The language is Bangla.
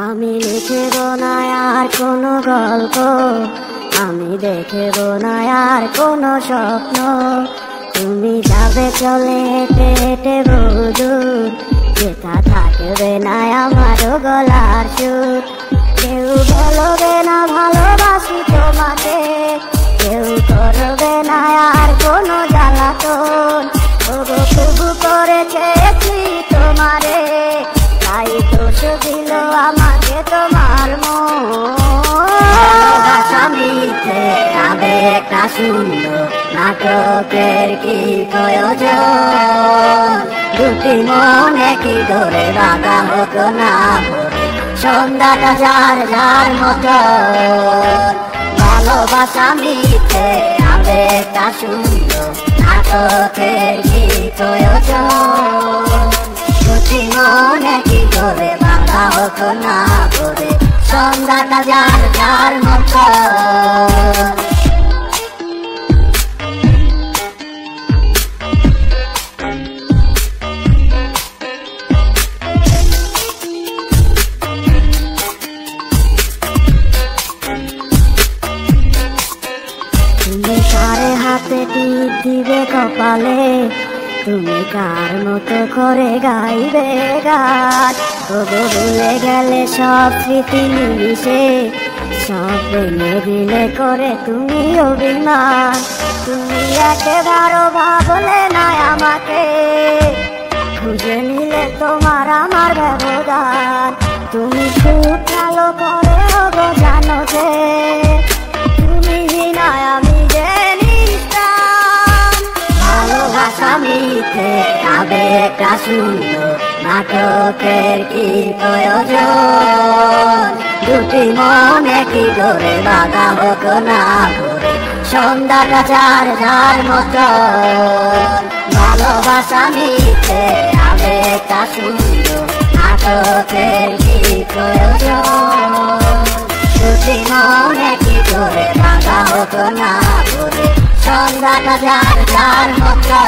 আমি লিখব না আর কোনো গল্প, আমি দেখব না আর কোনো স্বপ্ন। তুমি যাবে চলে হেঁটে হেঁটে বহুদূর, যেটা থাকবে না আমারও গলার সুর। কেউ বলবে না ভালোবাসি তোমাকে, কেউ করবে না আর কোনো জ্বালাতন। তবু তবু করে চেয়েছি তোমারে, তাই দোষ দিল আমাকে তোমার মন। ভালোবাসা মিথ্যে আবেগটা শূন্য, নাটকের কি প্রয়োজন? দুটি মন একই ধরে বাঁধা হতো না ভরে, সন্ধ্যাটা যার যার মতো। ভালোবাসা মিথ্যে আবেগটা শূন্য, নাটকের কি প্রয়োজন? দুটি মন একই ধরে বাঁধা হতো না ভরে, সন্ধ্যাটা যার যার মতো। তুমি কারে হাতে টিপ দিবে কপালে, তুমি কার মতো করে গাইবে গান। তবু ভুলে গেলে সব স্মৃতি নিমিশে, সব ভেঙে দিলে করে তুমি অভিমান। তুমি একেবারও ভাবলে না আমাকে, খুঁজে নিলে তোমার আমার ব্যবধান। তুমি খুব ভালো করে হবো জানো যে, তুমি না আমি যে নিষ্প্রাণ। ভালোবাসা মিথ্যে আবেগটা শূন্য, নাটকের কি প্রয়োজন? দুটি মন একই ধরে বাঁধা হতো না ভরে, সন্ধ্যাটা যার যার মতো। ভালোবাসা মিথ্যে আবেগটা শূন্য, নাটকের কি প্রয়োজন? দুটি মন একই ধরে বাঁধা হতো না ভরে, সন্ধ্যাটা যার যার মতো।